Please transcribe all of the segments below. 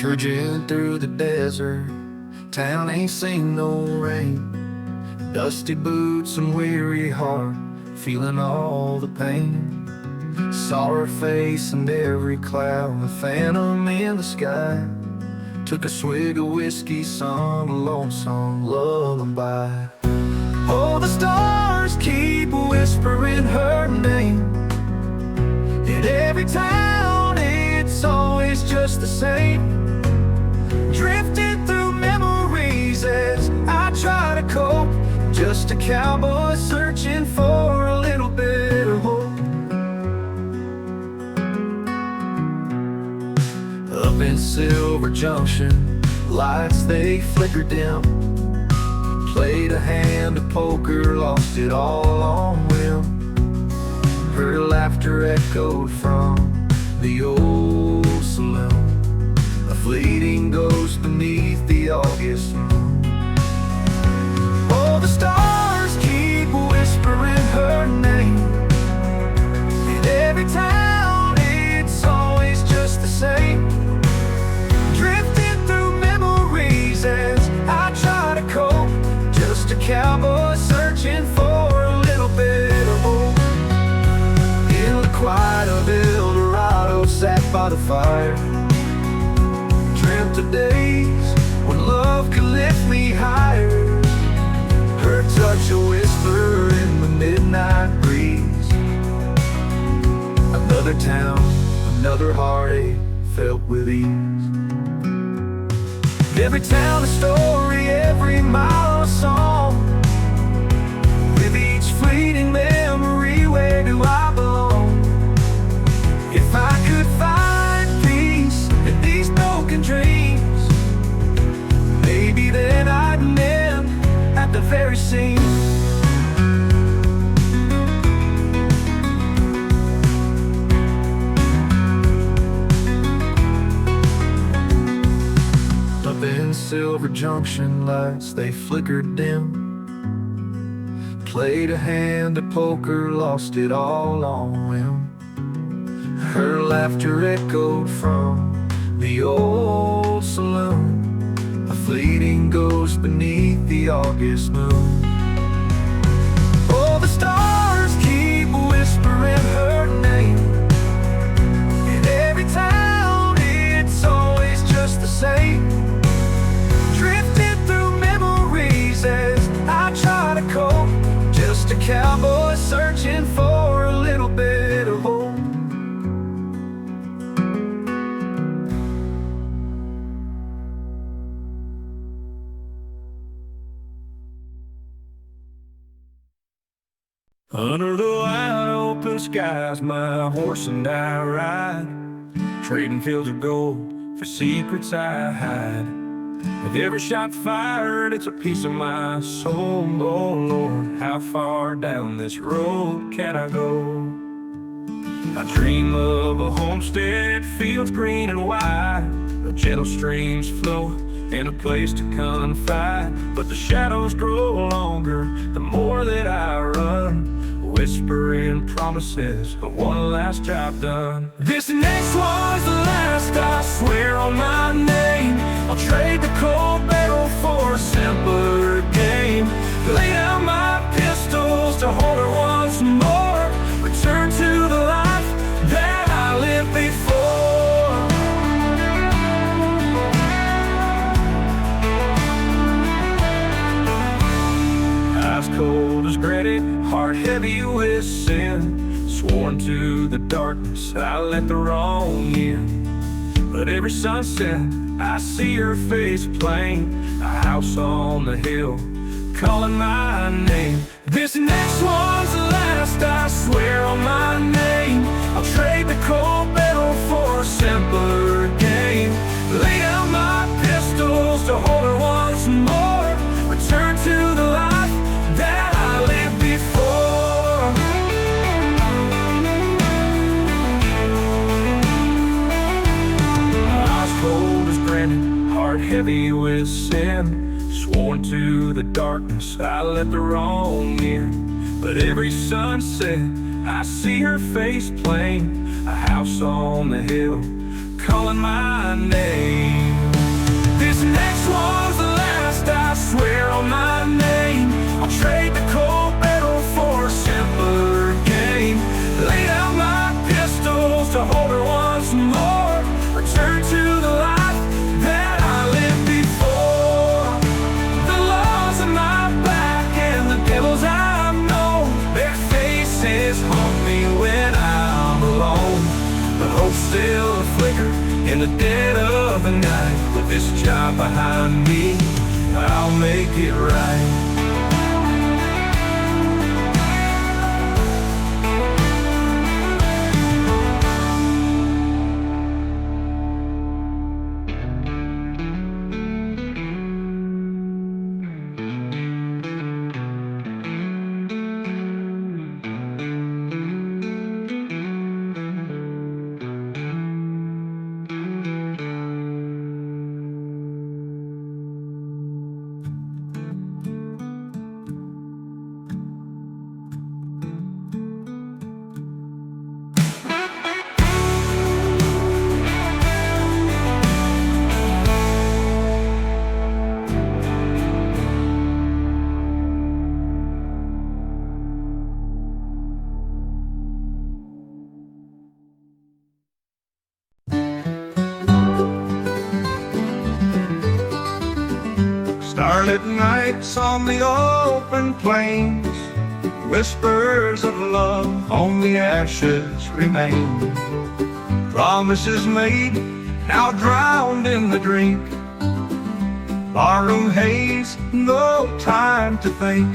Trudging through the desert, town ain't seen no rain. Dusty boots and weary heart, feeling all the pain. Saw her face in every cloud, a phantom in the sky. Took a swig of whiskey, sung a lonesome lullaby. Oh, the stars keep whispering her name. In every town, it's always just the same. Drifting through memories as I try to cope. Just a cowboy searching for a little bit of hope. Up in Silver Junction, lights they flickered dim. Played a hand of poker, lost it all on whim. Her laughter echoed from the old saloon, a fleeting ghost beneath the August moon. Oh, the stars keep whispering her name. In every town, it's always just the same. Drifting through memories as I try to cope. Just a cowboy searching for a little bit of hope. In the quiet of El Dorado, sat by the fire. Dreamt of days when love could lift me higher. Her touch a whisper in the midnight breeze. Another town, another heartache, felt with ease. Every town a story, every mile a song. With each fleeting memory, where do I belong? If I could find peace in these broken dreams, maybe then I'd mend at the very seams. Up in Silver Junction, lights they flickered dim. Played a hand of poker, lost it all on whim. Her laughter echoed from the old saloon, a fleeting ghost beneath the August moon. Oh, the stars keep whispering her name. In every town, it's always just the same. Drifting through memories as I try to cope. Just a cowboy searching for a little bit of hope. Under the wide open skies, my horse and I ride, trading fields of gold for secrets I hide. With every shot fired, it's a piece of my soul. Oh Lord, how far down this road can I go? I dream of a homestead, fields green and wide, where gentle streams flow and a place to confide. But the shadows grow longer the more that I run, whispering promises of one last job done. This next one's the last, I swear on my name. I'll trade the cold barrel for a simpler game. Lay down my pistols to hold her once more. Return to the life that I lived before. Eyes cold as granite, heart heavy with sin. Sworn to the darkness, I let the wrong in. But every sunset, I see her face plain. A house on the hill, calling my name. This next one's the last, I swear on my name. I'll trade the cold barrel for a simpler game. Lay down my pistols to hold her once more. Return to the life that I lived before. Eyes cold as granite, heart heavy with sin. Sworn to the darkness, I let the wrong in. But every sunset, I see her face plain. A house on the hill, calling my name. This next one's the last, I swear on my name. I'll trade the cold metal for a simpler game. Lay down my pistols to hold her once more. Return to the life that I lived before. The laws in my back and the devils I know, their faces haunt me when I'm alone. But hope's still a flicker in the dead of the night. With this job behind me, I'll make it right. Starlit nights on the open plains, whispers of love on the ashes remain. Promises made, now drowned in the drink. Barroom haze, no time to think.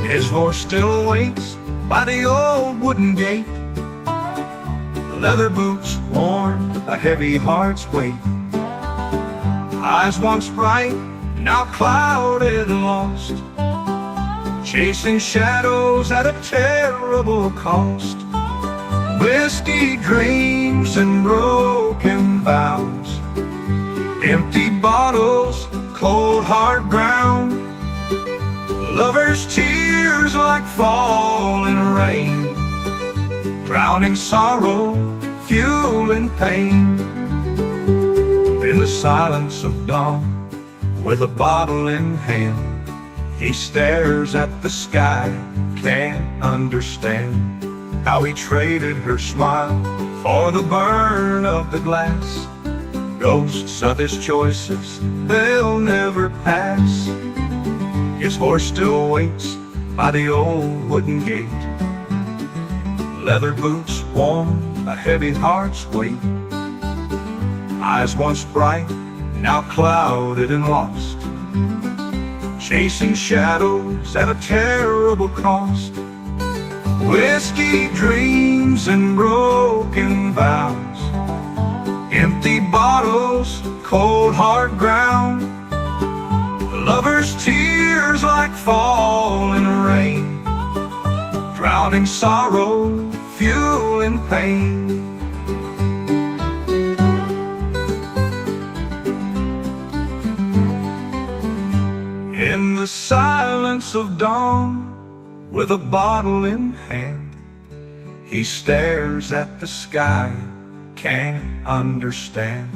His horse still waits by the old wooden gate. Leather boots worn, a heavy heart's weight. Eyes once bright, now clouded and lost, chasing shadows at a terrible cost. Whiskey dreams and broken vows, empty bottles, cold hard ground. Lovers' tears like falling rain, drowning sorrow, fueling pain. In the silence of dawn, with a bottle in hand, he stares at the sky, can't understand how he traded her smile for the burn of the glass. Ghosts of his choices, they'll never pass. His horse still waits by the old wooden gate. Leather boots worn, a heavy heart's weight. Eyes once bright, now clouded and lost, chasing shadows at a terrible cost. Whiskey dreams and broken vows, empty bottles, cold hard ground. Lovers' tears like falling rain, drowning sorrow, fueling pain. In the silence of dawn, with a bottle in hand, he stares at the sky, can't understand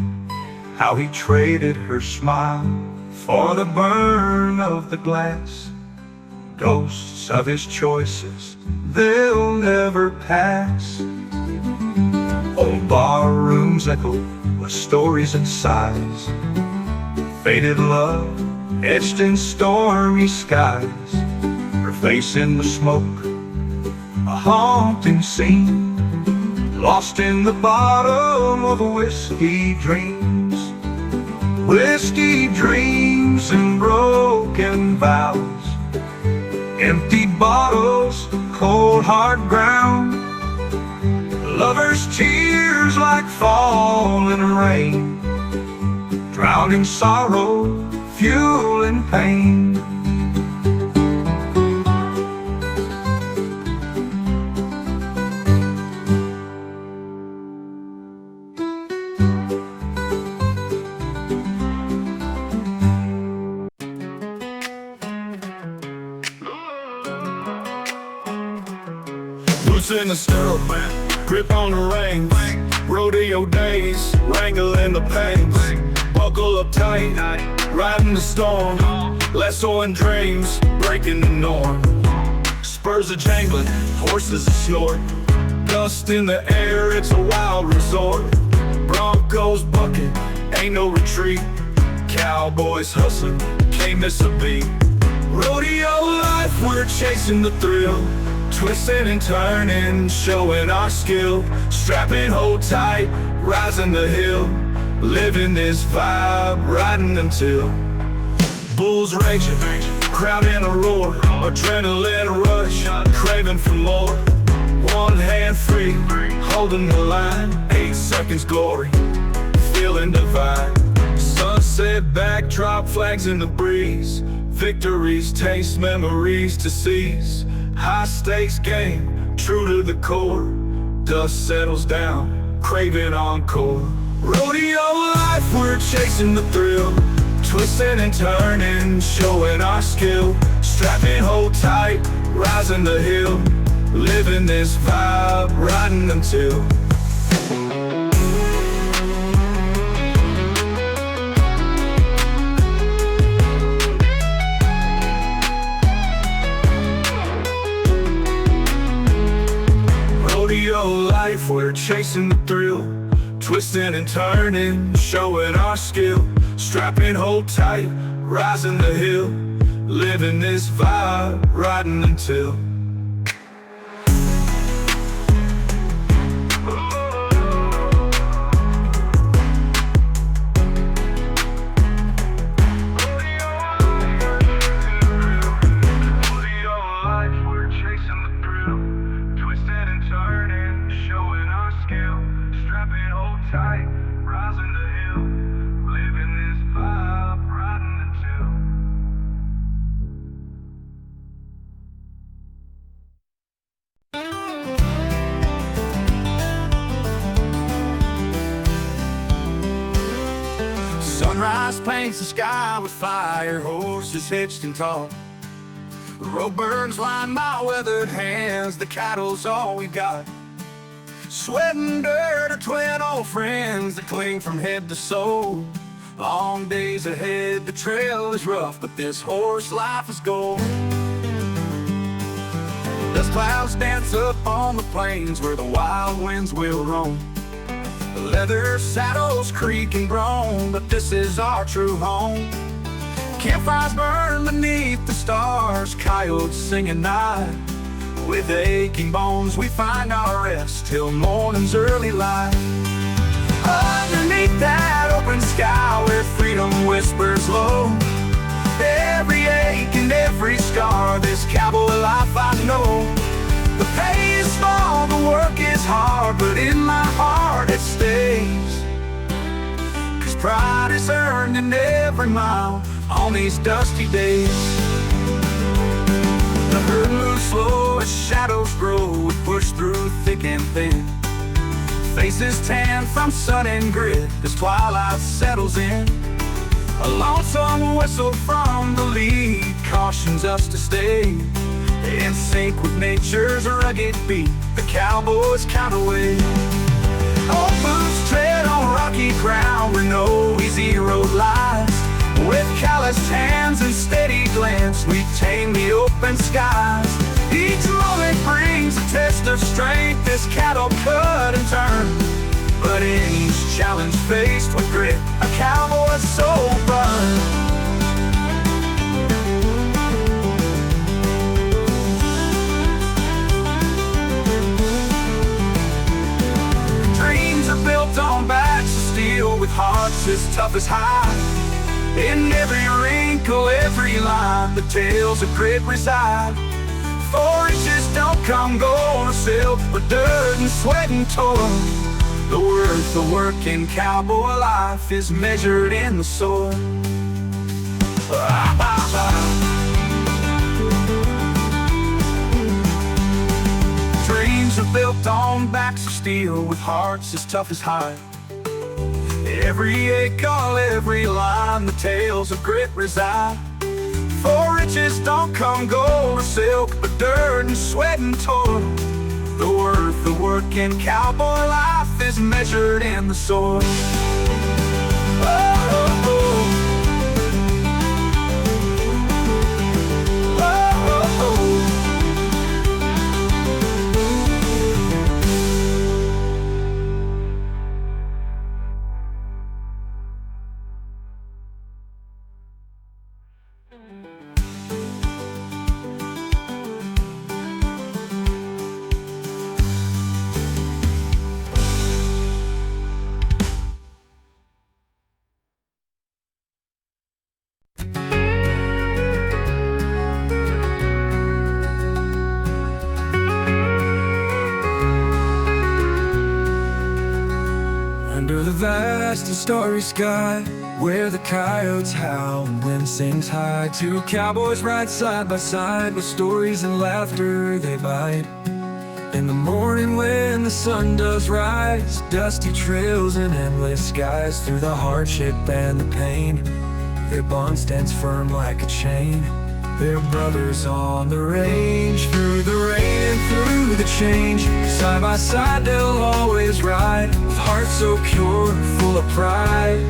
how he traded her smile for the burn of the glass. Ghosts of his choices, they'll never pass. Old bar rooms echo with stories and sighs, faded love etched in stormy skies. Her face in the smoke, a haunting scene, lost in the bottom of whiskey dreams. Whiskey dreams and broken vows, empty bottles, cold hard ground. Lovers' tears like falling rain, drowning sorrow, fueling pain. Boots in the stirrup, grip on the reins, Rodeo days, wrangling the pains. Buckle up tight, riding the storm. Lasso and dreams, breaking the norm. Spurs are jangling, horses are snoring. Dust in the air, it's a wild resort. Broncos bucking, ain't no retreat. Cowboys hustling, can't miss a beat. Rodeo life, we're chasing the thrill. Twisting and turning, showing our skill. Strapping, hold tight, rising the hill. Living this vibe, riding until bulls raging, crowd in a roar. Adrenaline rush, craving for more. One hand free, holding the line. 8 seconds glory, feeling divine. Sunset backdrop, flags in the breeze. Victories taste, memories to seize. High stakes game, true to the core. Dust settles down, craving encore. Rodeo life, we're chasing the thrill. Twisting and turning, showing our skill. Strapping, hold tight, rising the hill. Living this vibe, riding until rodeo life, we're chasing the thrill. Twisting and turning, showing our skill. Strapping, hold tight, rising the hill. Living this vibe, riding until sunrise paints the sky with fire, horses hitched and tall. The road burns lined by weathered hands, the cattle's all we got. Sweat and dirt are twin old friends that cling from head to soul. Long days ahead, the trail is rough, but this horse life is gold. Dust clouds dance up on the plains where the wild winds will roam. The leather saddles creak and groan, but this is our true home. Campfires burn beneath the stars, coyotes sing at night. With aching bones we find our rest till morning's early light. Underneath that open sky where freedom whispers low, every ache and every scar, this cowboy life I know. The pay is small, the work is hard, but in my heart it stays. 'Cause pride is earned in every mile on these dusty days. The herd moves slow as shadows grow, we push through thick and thin. Faces tan from sun and grit as twilight settles in. A lonesome whistle from the lead cautions us to stay in sync with nature's rugged beat. The cowboys count away. Old boots tread on rocky ground where no easy road lies. With calloused hands and steady glance, we tame the open skies. Each moment brings a test of strength as cattle cut and turn. But in each challenge faced with grit, a cowboy's soul burns. Dreams are built on backs of steel with hearts as tough as hide. In every wrinkle, every line, the tales of grit reside. For riches don't come gold or silk, but dirt and sweat and toil. The worth of working cowboy life is measured in the soil. Dreams are built on backs of steel with hearts as tough as hide. Every ache, all every line, the tales of grit reside. For riches don't come gold or silk, but dirt and sweat and toil. The worth of working cowboy life is measured in the soil. Under the vast and starry sky, where the coyotes howl and wind sings high, two cowboys ride side by side with stories and laughter they bite. In the morning when the sun does rise, dusty trails and endless skies, through the hardship and the pain, their bond stands firm like a chain. They're brothers on the range, through the rain and through the change. Side by side they'll always ride, with hearts so pure, full of pride.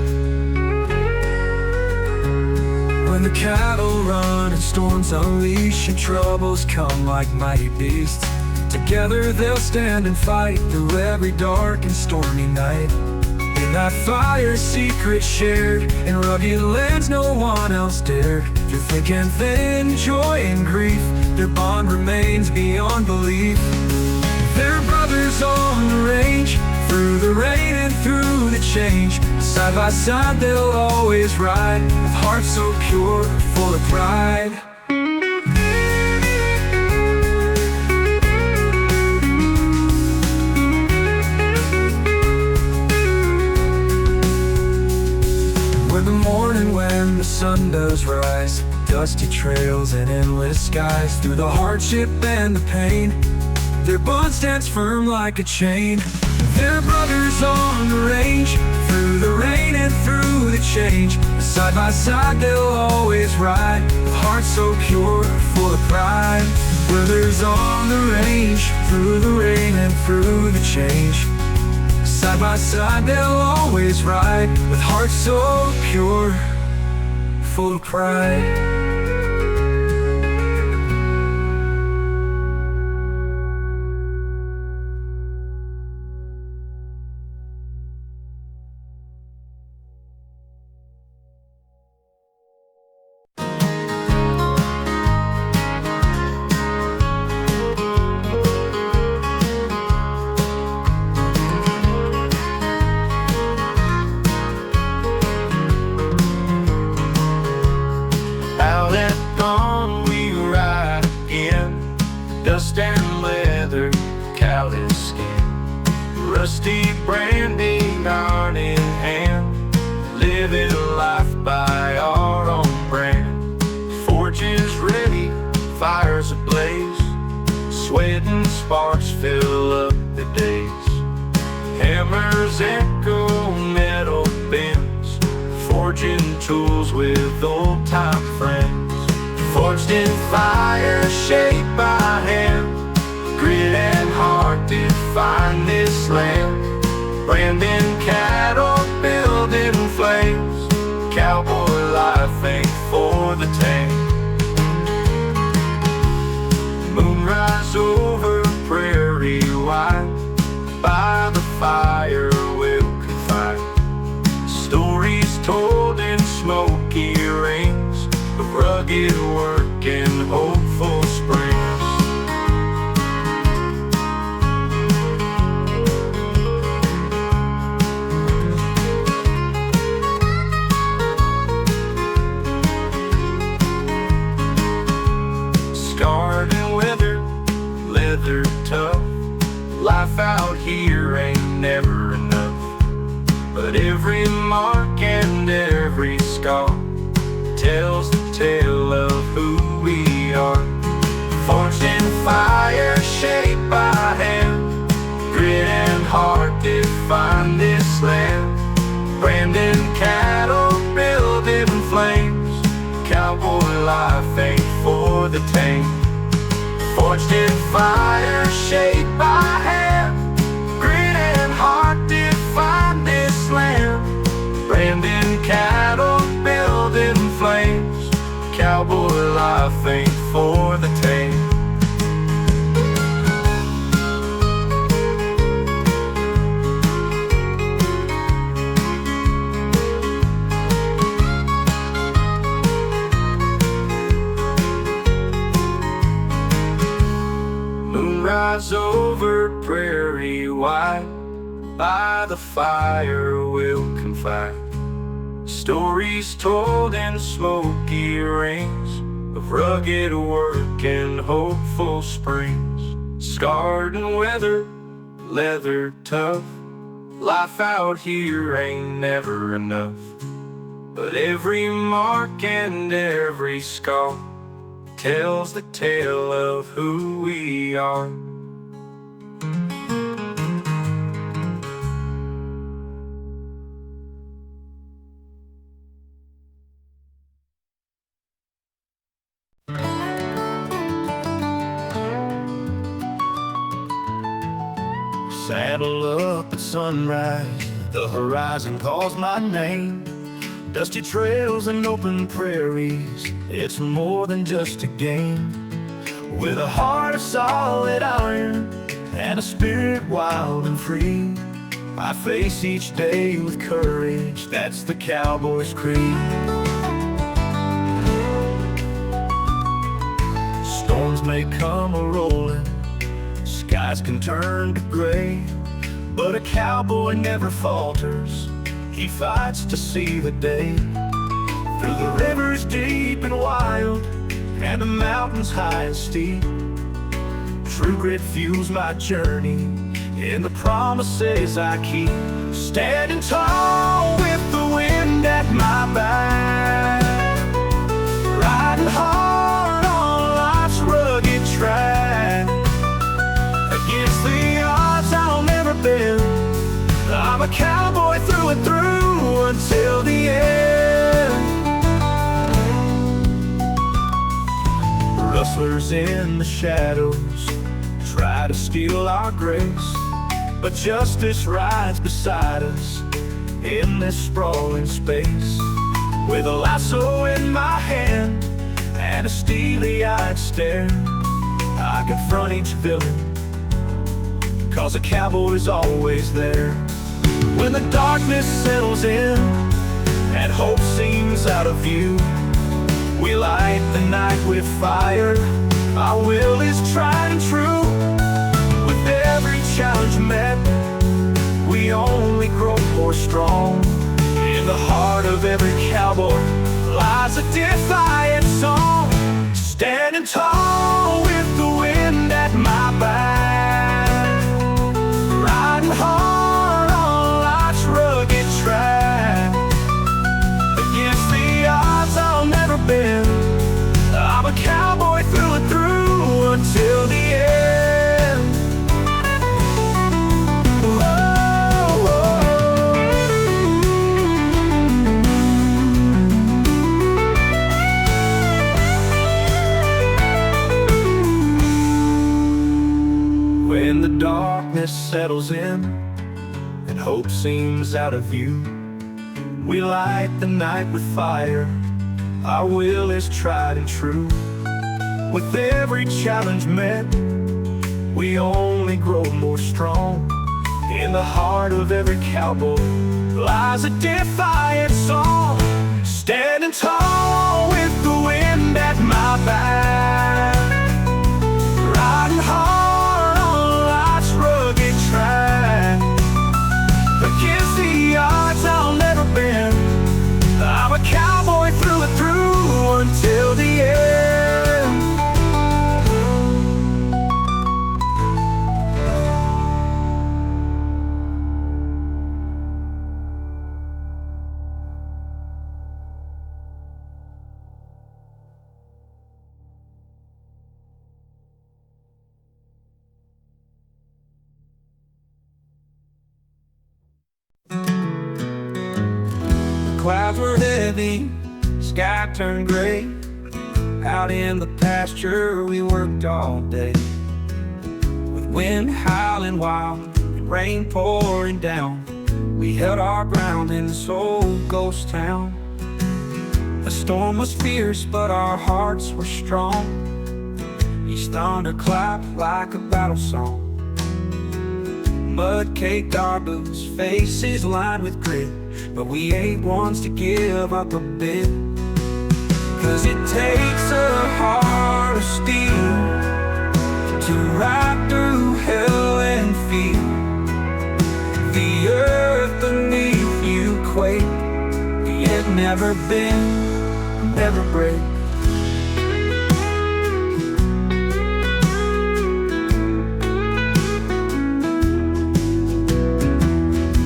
When the cattle run and storms unleash and troubles come like mighty beasts, together they'll stand and fight through every dark and stormy night. In that fire, secret shared, in rugged lands no one else dared. Through thick and thin, joy and grief, their bond remains beyond belief. They're brothers on the range, through the rain and through the change. Side by side they'll always ride, with hearts so pure, full of pride. In the morning when the sun does rise, dusty trails and endless skies, through the hardship and the pain, their bond stands firm like a chain. They're brothers on the range, through the rain and through the change. Side by side they'll always ride, with hearts so pure, full of pride. Brothers on the range, through the rain and through the change. Side by side they'll always ride, with hearts so pure, full of pride. Dust and leather, callous skin, rusty brandy iron in hand, living life by our own brand. Forges ready, fires ablaze, sweat and sparks fill up the days. Hammers echo, metal bends, forging tools with old-time friends. Forged in fire, shaped by hand, grit and heart define this land. Branding cattle, building flames, cowboy life ain't for the tame. Moonrise over prairie wide, by the fire we'll confide. Stories told in smoky rings, of rugged work and hopeful springs. Scarred and withered, leather tough, life out here ain't never enough. But every mark and every scar tells the tale of who we are. Forged in fire, shaped by hand, grit and heart define this land. Branding cattle, building flames, cowboy life ain't for the tame. Forged in fire, shaped by hand, grit and heart define this land. Branding cattle, building flames, cowboy life ain't for the tame. Moonrise over prairie wide, by the fire we'll confide. Stories told in smoky rings of rugged work and hopeful springs. Scarred and weathered, leather tough, life out here ain't never enough. But every mark and every scar tells the tale of who we are. Saddle up at sunrise, the horizon calls my name. Dusty trails and open prairies, it's more than just a game. With a heart of solid iron and a spirit wild and free, I face each day with courage, that's the cowboy's creed. Storms may come a-rolling, skies can turn to gray, but a cowboy never falters, he fights to see the day. Through the rivers deep and wild, and the mountains high and steep, true grit fuels my journey, in the promises I keep. Standing tall with the wind at my back, riding hard on life's rugged track. Against the odds I'll never bend, I'm a cowboy through and through until the end. Rustlers in the shadows try to steal our grace, but justice rides beside us in this sprawling space. With a lasso in my hand and a steely-eyed stare, I confront each villain, 'cause a cowboy's always there. When the darkness settles in and hope seems out of view, we light the night with fire, our will is tried and true. With every challenge met, we only grow more strong. In the heart of every cowboy lies a defiant song. Standing tall with the wind at my back, riding hard on life's rugged track. Against the odds I'll never bend, I'm a cowboy through and through until the end. Whoa, whoa. When the darkness settles in and hope seems out of view, we light the night with fire, our will is tried and true. With every challenge met, we only grow more strong. In the heart of every cowboy lies a defiant song. Standing tall with the wind at my back, riding hard on life's rugged track. Against the odds I'll never bend, I'm a cowboy through and through until the end. Clouds were heavy, sky turned gray. Out in the pasture we worked all day, with wind howling wild and rain pouring down. We held our ground in this old ghost town. The storm was fierce, but our hearts were strong. Each thunder clapped like a battle song. Mud caked our boots, faces lined with grit, but we ain't ones to give up a bit. 'Cause it takes a heart of steel to ride through hell and feel the earth beneath you quake, yet never bend, never break.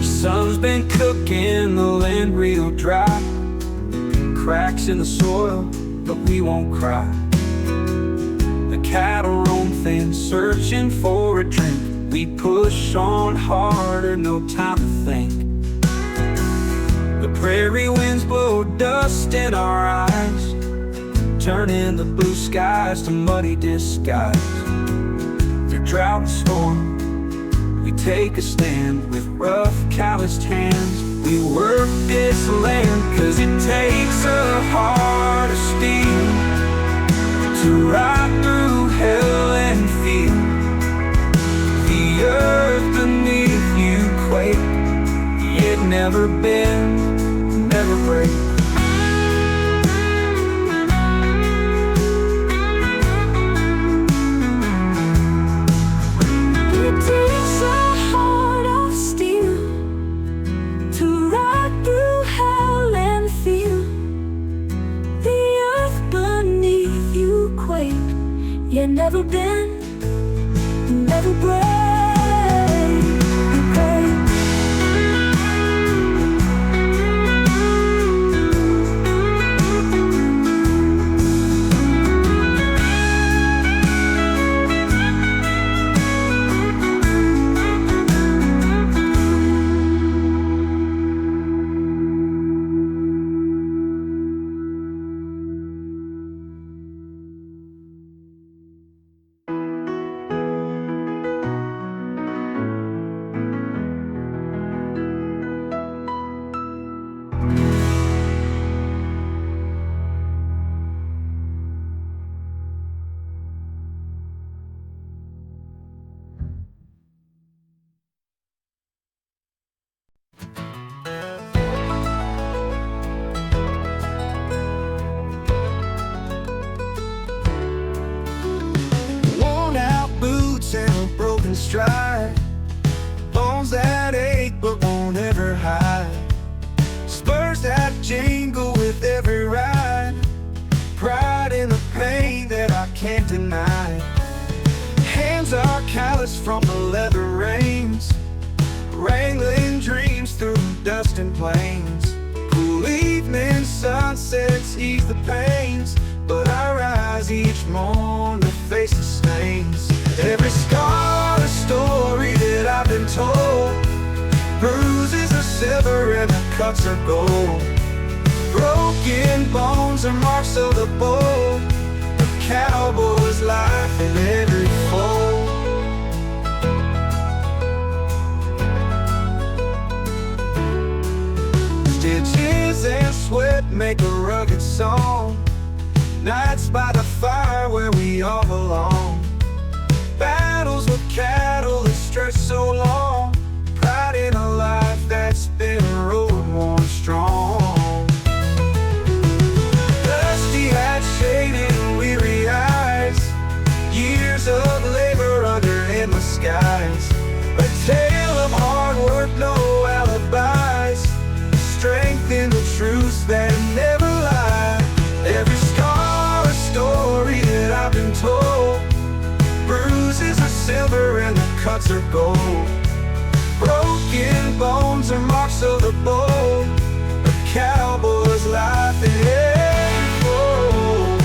Sun's been cooking the land real dry, cracks in the soil, but we won't cry. The cattle roam thin, searching for a drink. We push on harder, no time to think. The prairie winds blow dust in our eyes, turning the blue skies to muddy disguise. Through drought and storm, we take a stand with rough, calloused hands. We work this land, 'cause it takes a heart of steel to ride through hell and feel the earth beneath you quake, yet never bend, never break. It takes a heart of steel to ride through hell and feel the earth beneath you quake, yet never bend, never break. Worn out boots and a broken stride, bones that ache but won't ever hide, spurs that jingle with every ride, pride in the pain that I can't deny. Hands are calloused from the leather reins, wrangling dreams through dust and plains. Cool evening sunsets ease the pains, but I rise each morn to face the stains. Every scar a story that I've been told, bruises are silver and the cuts are gold. Broken bones are marks of the bold, a cowboy's life in every fold. Stitches and sweat make a rugged song, nights by the fire where we all belong. Battles with cattle that stretch so long, pride in a life that's been road worn strong. Dusty hats shaded weary eyes, years of labor under endless skies. A tale of hard work, no alibis, strength in the truths that never lie. Every scar a story that I've been told, bruises are silver and the cuts are gold. Broken bones are marks of the bold, a cowboy's life in every fold.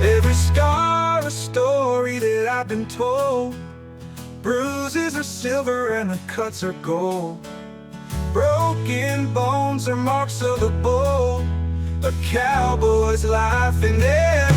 Every scar a story untold. Bruises are silver and the cuts are gold. Broken bones are marks of the bold. A cowboy's life in every